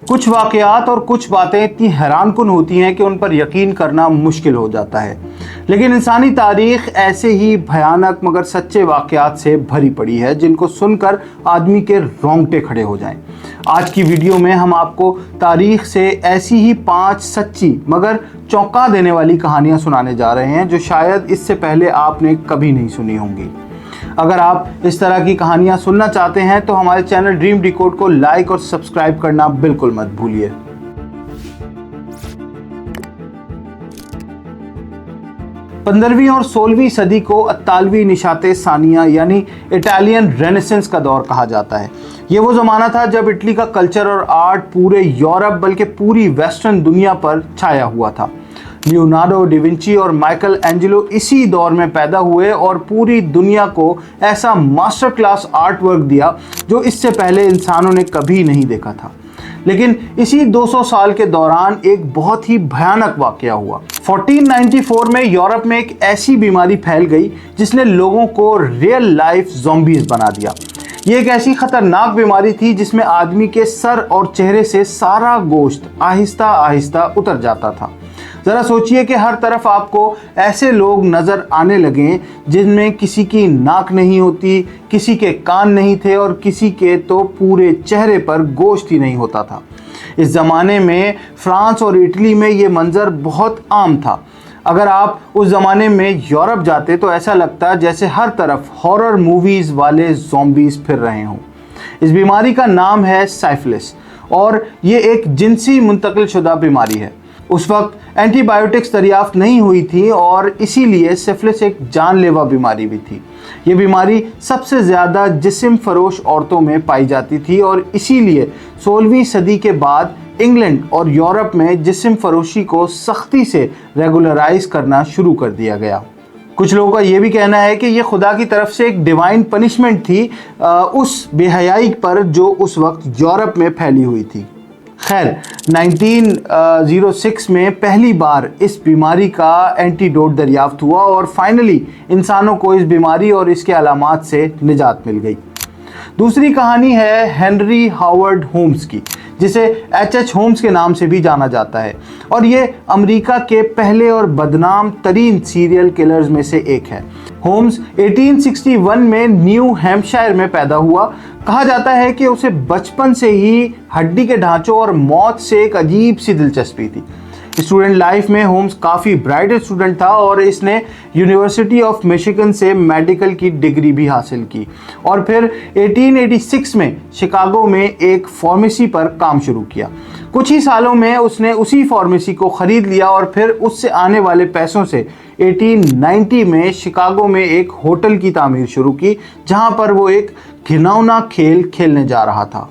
कुछ वाकयात और कुछ बातें इतनी हैरानकुन होती हैं कि उन पर यकीन करना मुश्किल हो जाता है। लेकिन इंसानी तारीख ऐसे ही भयानक मगर सच्चे वाकयात से भरी पड़ी है जिनको सुनकर आदमी के रोंगटे खड़े हो जाएं। आज की वीडियो में हम आपको तारीख से ऐसी ही 5 सच्ची मगर चौंका देने वाली कहानियां सुनाने जा रहे हैं जो शायद इससे पहले आपने कभी नहीं सुनी होंगी। अगर आप इस तरह की कहानियां सुनना चाहते हैं तो हमारे चैनल ड्रीम डिकोड को लाइक और सब्सक्राइब करना बिल्कुल मत भूलिए। 15वीं और 16वीं सदी को अत्तालवी निशाते सानिया यानी इटालियन रेनेसेंस का दौर कहा जाता है। ये वो ज़माना था जब इटली का कल्चर और आर्ट पूरे यूरोप बल्कि पूरी वेस्टर्न दुनिया पर छाया हुआ था। लियोनार्डो डिविंची और माइकल एंजेलो इसी दौर में पैदा हुए और पूरी दुनिया को ऐसा मास्टर क्लास आर्ट वर्क दिया जो इससे पहले इंसानों ने कभी नहीं देखा था। लेकिन इसी 200 साल के दौरान एक बहुत ही भयानक वाकया हुआ। 1494 में यूरोप में एक ऐसी बीमारी फैल गई जिसने लोगों को रियल लाइफ ज़ॉम्बीज बना दिया। ये एक ऐसी खतरनाक बीमारी थी जिसमें आदमी के सर और चेहरे से सारा गोश्त आहिस्ता आहिस्ता उतर जाता था। ज़रा सोचिए कि हर तरफ आपको ऐसे लोग नज़र आने लगे जिनमें किसी की नाक नहीं होती, किसी के कान नहीं थे और किसी के तो पूरे चेहरे पर गोश्त ही नहीं होता था। इस ज़माने में फ्रांस और इटली में ये मंज़र बहुत आम था। अगर आप उस ज़माने में यूरोप जाते तो ऐसा लगता जैसे हर तरफ हॉरर मूवीज़ वाले ज़ॉम्बीज़ फिर रहे हों। इस बीमारी का नाम है साइफिलिस और ये एक जिनसी मुंतकिल शुदा बीमारी है। उस वक्त एंटीबायोटिक्स दरियाफ्त नहीं हुई थी और इसीलिए सिफिलिस एक जानलेवा बीमारी भी थी। ये बीमारी सबसे ज़्यादा जिस्म फरोश औरतों में पाई जाती थी और इसीलिए 16वीं सदी के बाद इंग्लैंड और यूरोप में जिस्म फरोशी को सख्ती से रेगुलराइज करना शुरू कर दिया गया। कुछ लोगों का ये भी कहना है कि ये खुदा की तरफ से एक डिवाइन पनिशमेंट थी उस बेहयाई पर जो उस वक्त यूरोप में फैली हुई थी। खैर 1906 में पहली बार इस बीमारी का एंटीडोट दरियाफ्त हुआ और फाइनली इंसानों को इस बीमारी और इसके अलामात से निजात मिल गई। दूसरी कहानी है हेनरी हावर्ड होम्स की, जिसे H.H. होम्स के नाम से भी जाना जाता है और ये अमेरिका के पहले और बदनाम तरीन सीरियल किलर्स में से एक है। होम्स 1861 में न्यू हैम्पशायर में पैदा हुआ। कहा जाता है कि उसे बचपन से ही हड्डी के ढांचों और मौत से एक अजीब सी दिलचस्पी थी। स्टूडेंट लाइफ में होम्स काफ़ी ब्राइट स्टूडेंट था और इसने यूनिवर्सिटी ऑफ मिशिगन से मेडिकल की डिग्री भी हासिल की और फिर 1886 में शिकागो में एक फार्मेसी पर काम शुरू किया। कुछ ही सालों में उसने उसी फार्मेसी को ख़रीद लिया और फिर उससे आने वाले पैसों से 1890 में शिकागो में एक होटल की तामीर शुरू की जहां पर वो एक घिनौना खेल खेलने जा रहा था।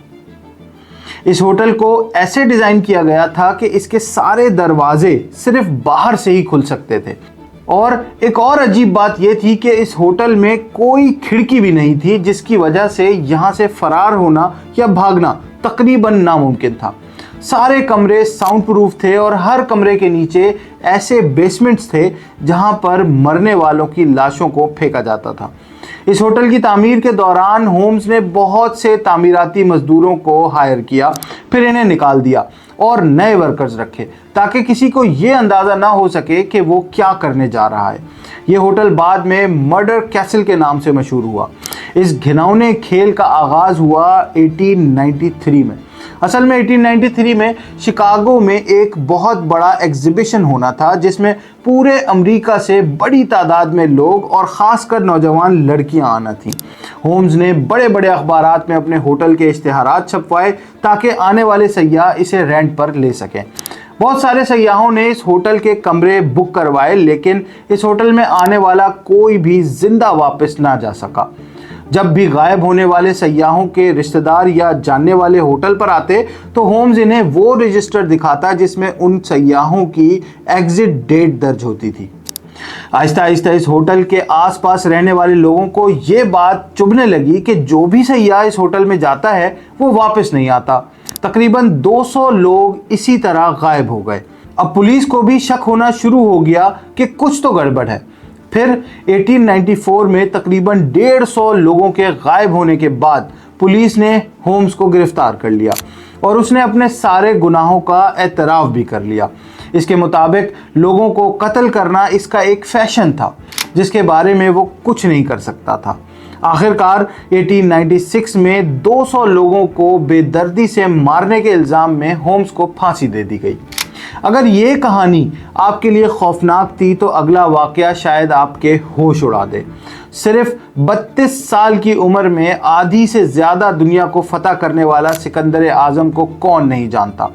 इस होटल को ऐसे डिज़ाइन किया गया था कि इसके सारे दरवाजे सिर्फ बाहर से ही खुल सकते थे और एक और अजीब बात यह थी कि इस होटल में कोई खिड़की भी नहीं थी, जिसकी वजह से यहाँ से फरार होना या भागना तकरीबन नामुमकिन था। सारे कमरे साउंड प्रूफ थे और हर कमरे के नीचे ऐसे बेसमेंट्स थे जहाँ पर मरने वालों की लाशों को फेंका जाता था। इस होटल की तामीर के दौरान होम्स ने बहुत से तामीराती मजदूरों को हायर किया, फिर इन्हें निकाल दिया और नए वर्कर्स रखे ताकि किसी को ये अंदाज़ा ना हो सके कि वो क्या करने जा रहा है। ये होटल बाद में मर्डर कैसल के नाम से मशहूर हुआ। इस घिनौने खेल का आगाज़ हुआ 1893 में। असल में 1893 में शिकागो में एक बहुत बड़ा एग्जीबिशन होना था जिसमें पूरे अमेरिका से बड़ी तादाद में लोग और ख़ासकर नौजवान लड़कियां आना थीं। होम्स ने बड़े बड़े अखबारात में अपने होटल के इश्तिहारात छपवाए ताकि आने वाले सयाह इसे रेंट पर ले सकें। बहुत सारे सयाहों ने इस होटल के कमरे बुक करवाए, लेकिन इस होटल में आने वाला कोई भी जिंदा वापस ना जा सका। जब भी गायब होने वाले सयाहों के रिश्तेदार या जानने वाले होटल पर आते तो होम्स इन्हें वो रजिस्टर दिखाता जिसमें उन सयाहों की एग्जिट डेट दर्ज होती थी। आहिस्ता आहिस्ता इस होटल के आसपास रहने वाले लोगों को ये बात चुभने लगी कि जो भी सयाह इस होटल में जाता है वो वापस नहीं आता। तकरीबन 200 लोग इसी तरह गायब हो गए। अब पुलिस को भी शक होना शुरू हो गया कि कुछ तो गड़बड़ है। फिर 1894 में तकरीबन 150 लोगों के गायब होने के बाद पुलिस ने होम्स को गिरफ्तार कर लिया और उसने अपने सारे गुनाहों का एतराफ़ भी कर लिया। इसके मुताबिक लोगों को कत्ल करना इसका एक फैशन था जिसके बारे में वो कुछ नहीं कर सकता था। आखिरकार 1896 में 200 लोगों को बेदर्दी से मारने के इल्ज़ाम में होम्स को फांसी दे दी गई। अगर ये कहानी आपके लिए खौफनाक थी तो अगला वाक़या शायद आपके होश उड़ा दे। सिर्फ 32 साल की उम्र में आधी से ज़्यादा दुनिया को फतह करने वाला सिकंदर आज़म को कौन नहीं जानता।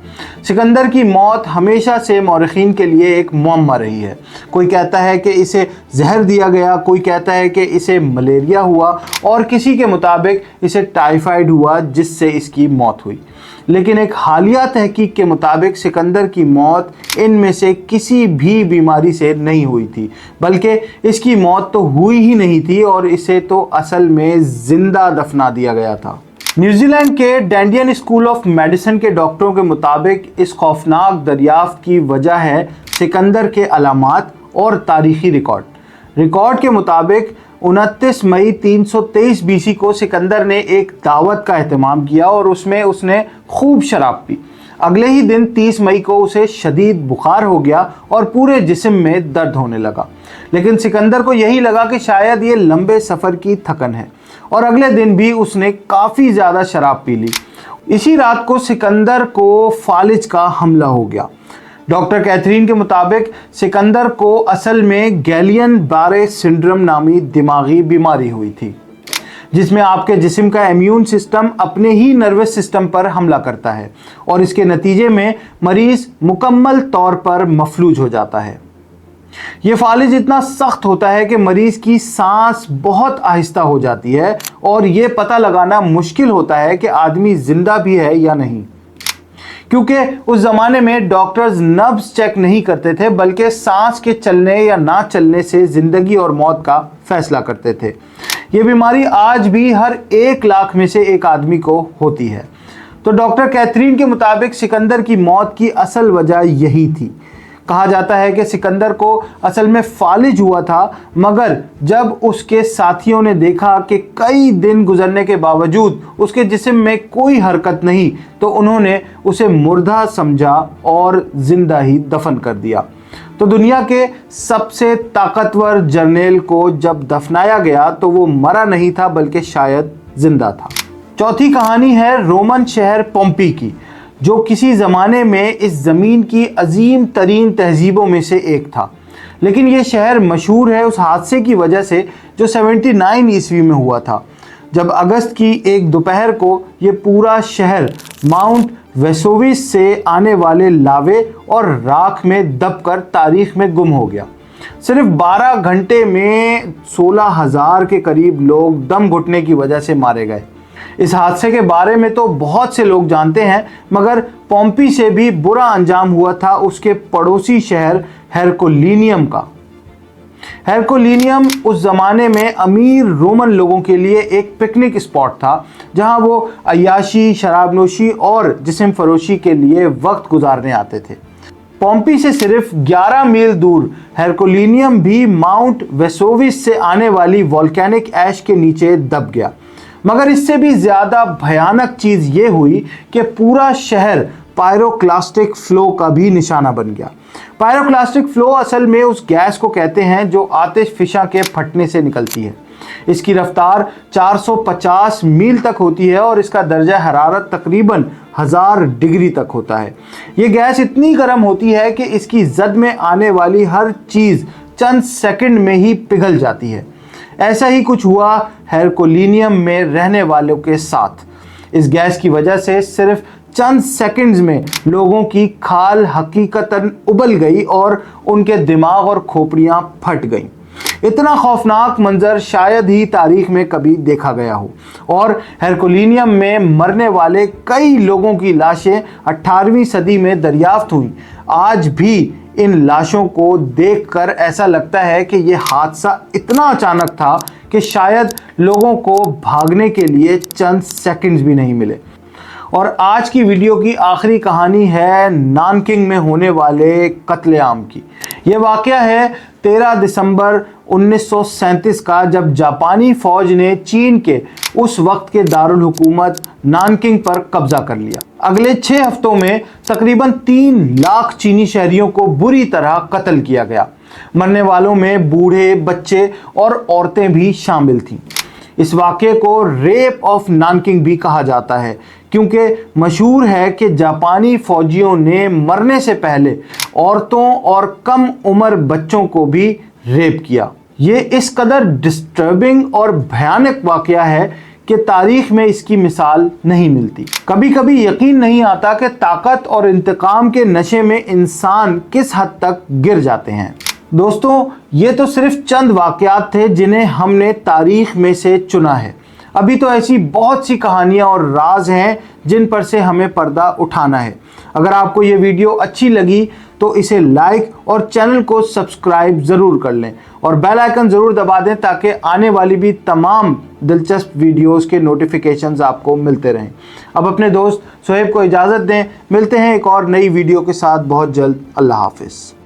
सिकंदर की मौत हमेशा से मौरखीन के लिए एक मुअम्मा रही है। कोई कहता है कि इसे जहर दिया गया, कोई कहता है कि इसे मलेरिया हुआ और किसी के मुताबिक इसे टाइफाइड हुआ जिससे इसकी मौत हुई। लेकिन एक हालिया तहकीक के मुताबिक सिकंदर की मौत इनमें से किसी भी बीमारी से नहीं हुई थी, बल्कि इसकी मौत तो हुई ही नहीं थी और इसे तो असल में ज़िंदा दफना दिया गया था। न्यूजीलैंड के डैंडियन स्कूल ऑफ मेडिसिन के डॉक्टरों के मुताबिक इस खौफनाक दरियाफ्त की वजह है सिकंदर के अलामात और तारीखी रिकॉर्ड के मुताबिक 29 मई 323 बीसी को सिकंदर ने एक दावत का एहतमाम किया और उसमें उसने खूब शराब पी। अगले ही दिन 30 मई को उसे शदीद बुखार हो गया और पूरे जिस्म में दर्द होने लगा। लेकिन सिकंदर को यही लगा कि शायद ये लंबे सफ़र की थकन है और अगले दिन भी उसने काफ़ी ज़्यादा शराब पी ली। इसी रात को सिकंदर को फालिज का हमला हो गया। डॉक्टर कैथरीन के मुताबिक सिकंदर को असल में गैलियन बारे सिंड्रोम नामी दिमागी बीमारी हुई थी, जिसमें आपके जिस्म का इम्यून सिस्टम अपने ही नर्वस सिस्टम पर हमला करता है और इसके नतीजे में मरीज़ मुकम्मल तौर पर मफलूज हो जाता है। ये फालिज इतना सख्त होता है कि मरीज़ की सांस बहुत आहिस्ता हो जाती है और ये पता लगाना मुश्किल होता है कि आदमी ज़िंदा भी है या नहीं, क्योंकि उस ज़माने में डॉक्टर्स नब्ज़ चेक नहीं करते थे बल्कि सांस के चलने या ना चलने से ज़िंदगी और मौत का फैसला करते थे। ये बीमारी आज भी हर 1 लाख में से एक आदमी को होती है। तो डॉक्टर कैथरीन के मुताबिक सिकंदर की मौत की असल वजह यही थी। कहा जाता है कि सिकंदर को असल में फालिज हुआ था, मगर जब उसके साथियों ने देखा कि कई दिन गुजरने के बावजूद उसके जिस्म में कोई हरकत नहीं तो उन्होंने उसे मुर्दा समझा और ज़िंदा ही दफन कर दिया। तो दुनिया के सबसे ताकतवर जर्नेल को जब दफनाया गया तो वो मरा नहीं था बल्कि शायद ज़िंदा था। चौथी कहानी है रोमन शहर पोम्पी की, जो किसी ज़माने में इस ज़मीन की अजीम तरीन तहजीबों में से एक था। लेकिन ये शहर मशहूर है उस हादसे की वजह से जो 79 ईस्वी में हुआ था, जब अगस्त की एक दोपहर को ये पूरा शहर माउंट वेसुवियस से आने वाले लावे और राख में दबकर तारीख में गुम हो गया। सिर्फ 12 घंटे में 16,000 के करीब लोग दम घुटने की वजह से मारे गए। इस हादसे के बारे में तो बहुत से लोग जानते हैं, मगर पोम्पी से भी बुरा अंजाम हुआ था उसके पड़ोसी शहर हेरकुलिनियम का। हेरकुलिनियम उस ज़माने में अमीर रोमन लोगों के लिए एक पिकनिक स्पॉट था, जहां वो अय्याशी, शराबनोशी और जिस्म फरोशी के लिए वक्त गुजारने आते थे। पोम्पी से सिर्फ 11 मील दूर हेरकुलिनियम भी माउंट वेसुवियस से आने वाली वोल्केनिक ऐश के नीचे दब गया। मगर इससे भी ज़्यादा भयानक चीज़ ये हुई कि पूरा शहर पायरोक्लास्टिक फ्लो का भी निशाना बन गया। पायरोक्लास्टिक फ्लो असल में उस गैस को कहते हैं जो आतिशफिशा के फटने से निकलती है। इसकी रफ्तार 450 मील तक होती है और इसका दर्जा हरारत तकरीबन 1000 डिग्री तक होता है। ये गैस इतनी गर्म होती है कि इसकी जद में आने वाली हर चीज़ चंद सेकंड में ही पिघल जाती है। ऐसा ही कुछ हुआ हेरकुलिनियम में रहने वालों के साथ। इस गैस की वजह से सिर्फ चंद सेकंड्स में लोगों की खाल हकीकतन उबल गई और उनके दिमाग और खोपड़ियां फट गईं। इतना खौफनाक मंजर शायद ही तारीख में कभी देखा गया हो। और हेरकुलिनियम में मरने वाले कई लोगों की लाशें 18वीं सदी में दरियाफ्त हुई। आज भी इन लाशों को देखकर ऐसा लगता है कि ये हादसा इतना अचानक था कि शायद लोगों को भागने के लिए चंद सेकंड्स भी नहीं मिले। और आज की वीडियो की आखिरी कहानी है नानकिंग में होने वाले कत्लेआम की। ये वाक़या है 13 दिसंबर 1937 का, जब जापानी फ़ौज ने चीन के उस वक्त के दारुल हुकूमत नानकिंग पर कब्जा कर लिया। अगले 6 हफ्तों में तकरीबन 3 लाख चीनी शहरियों को बुरी तरह कत्ल किया गया। मरने वालों में बूढ़े, बच्चे और औरतें भी शामिल थीं। इस वाक़े को रेप ऑफ नानकिंग भी कहा जाता है, क्योंकि मशहूर है कि जापानी फौजियों ने मरने से पहले औरतों और कम उम्र बच्चों को भी रेप किया। ये इस कदर डिस्टर्बिंग और भयानक वाक़या है कि तारीख में इसकी मिसाल नहीं मिलती। कभी कभी यकीन नहीं आता कि ताकत और इंतकाम के नशे में इंसान किस हद तक गिर जाते हैं। दोस्तों, ये तो सिर्फ चंद वाक़यात थे जिन्हें हमने तारीख में से चुना है। अभी तो ऐसी बहुत सी कहानियाँ और राज हैं जिन पर से हमें पर्दा उठाना है। अगर आपको ये वीडियो अच्छी लगी तो इसे लाइक और चैनल को सब्सक्राइब ज़रूर कर लें और बेल आइकन ज़रूर दबा दें ताकि आने वाली भी तमाम दिलचस्प वीडियोस के नोटिफिकेशंस आपको मिलते रहें। अब अपने दोस्त सोहेब को इजाज़त दें। मिलते हैं एक और नई वीडियो के साथ बहुत जल्द। अल्लाह हाफिज़।